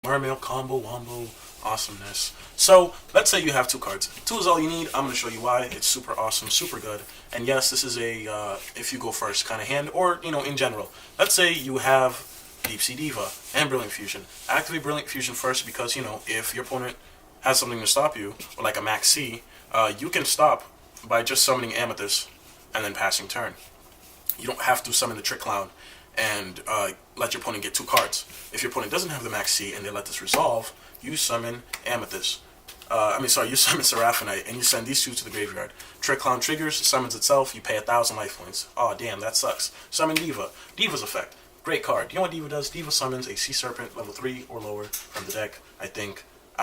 Mermail combo wombo awesomeness. So let's say you have two cards. Two is all you need. I'm going to show you why. It's super awesome, super good. And yes, this is a if you go first kind of hand, or in general. Let's say you have Deep Sea Diva and Brilliant Fusion. Activate Brilliant Fusion first because if your opponent has something to stop you, or like a Max C, you can stop by just summoning Amethyst and then passing turn. You don't have to summon the Trick Clown and let your opponent get two cards. If your opponent doesn't have the Max C and they let this resolve, you summon Amethyst. You summon Seraphonite and you send these two to the graveyard. Trick Clown triggers, summons itself, you pay 1,000 life points. Oh damn, that sucks. Summon Diva. Diva's effect. Great card. You know what Diva does? Diva summons a Sea Serpent level 3 or lower from the deck. I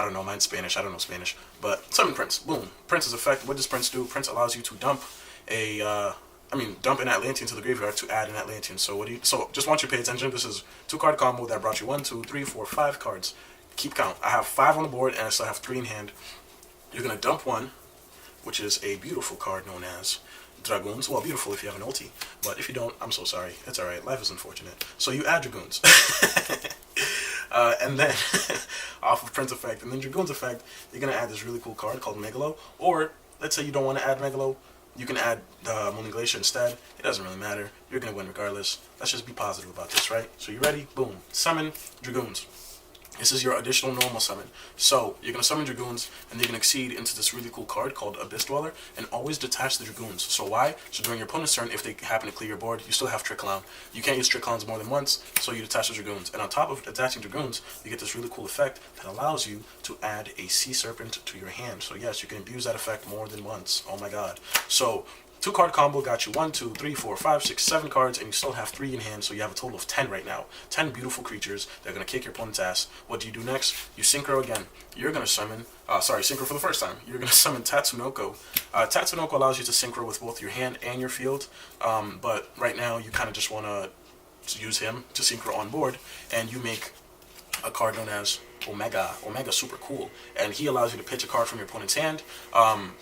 don't know, mine's Spanish, I don't know Spanish. But summon Prince. Boom. Prince's effect. What does Prince do? Prince allows you to dump dump an Atlantean to the graveyard to add an Atlantean. So just want you to pay attention. This is 2-card combo that brought you 1, 2, 3, 4, 5 cards. Keep count. I have 5 on the board and I still have 3 in hand. You're gonna dump 1, which is a beautiful card known as Dragoons. Well, beautiful if you have an ulti, but if you don't, I'm so sorry. It's alright. Life is unfortunate. So you add Dragoons. And then off of Prince effect and then Dragoon's effect, you're gonna add this really cool card called Megalo. Or let's say you don't want to add Megalo, you can add the Mooning Glacier instead. It doesn't really matter. You're gonna win regardless. Let's just be positive about this, right? So you ready? Boom. Summon Dragoons. This is your additional normal summon. So you're gonna summon Dragoons, and you're gonna exceed into this really cool card called Abyss Dweller, and always detach the Dragoons. So why? So during your opponent's turn, if they happen to clear your board, you still have Trick Clown. You can't use Trick Clowns more than once, so you detach the Dragoons. And on top of attaching Dragoons, you get this really cool effect that allows you to add a Sea Serpent to your hand. So yes, you can abuse that effect more than once. Oh my god. So 2-card combo got you 1, 2, 3, 4, 5, 6, 7 cards, and you still have 3 in hand, so you have a total of 10 right now. 10 beautiful creatures that are going to kick your opponent's ass. What do you do next? You synchro again. You're going to summon, synchro for the first time. You're going to summon Tatsunoko. Tatsunoko allows you to synchro with both your hand and your field, but right now you kind of just want to use him to synchro on board, and you make a card known as Omega. Omega's super cool, and he allows you to pitch a card from your opponent's hand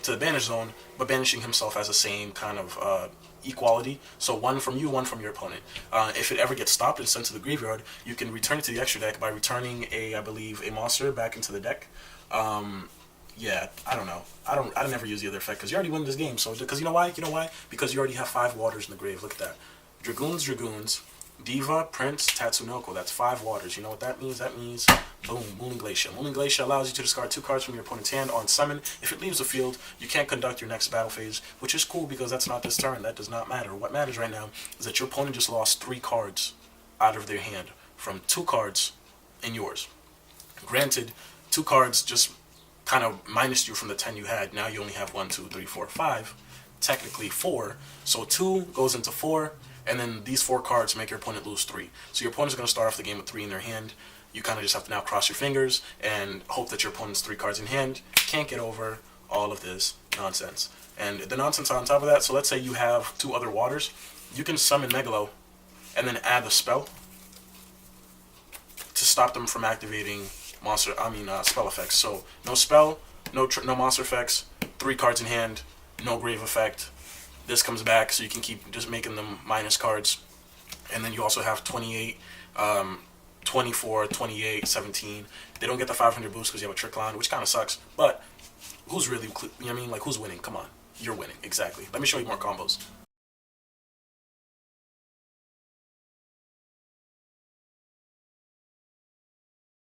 to the banish zone, but banishing himself has the same kind of equality. So 1 from you, 1 from your opponent. If it ever gets stopped and sent to the graveyard, you can return it to the extra deck by returning I believe, a monster back into the deck. Yeah, I don't know. I never use the other effect because you already win this game. So because you know why? Because you already have 5 waters in the grave. Look at that. Dragoons. Diva, Prince, Tatsunoko. That's 5 waters. You know what that means? That means, boom, Mooning Glacier. Mooning Glacier allows you to discard 2 cards from your opponent's hand on summon. If it leaves the field, you can't conduct your next battle phase, which is cool because that's not this turn. That does not matter. What matters right now is that your opponent just lost 3 cards out of their hand from 2 cards in yours. Granted, 2 cards just kind of minused you from the 10 you had. Now you only have 1, 2, 3, 4, 5. Technically 4. So 2 goes into 4. And then these 4 cards make your opponent lose 3. So your opponent's going to start off the game with 3 in their hand. You kind of just have to now cross your fingers and hope that your opponent's 3 cards in hand can't get over all of this nonsense. And the nonsense on top of that, so let's say you have 2 other waters. You can summon Megalo and then add the spell to stop them from activating spell effects. So no spell, no monster effects, 3 cards in hand, no grave effect. This comes back, so you can keep just making them minus cards. And then you also have 28, 24, 28, 17. They don't get the 500 boost because you have a Trick Clown, which kind of sucks. But who's really, who's winning? Come on. You're winning, exactly. Let me show you more combos.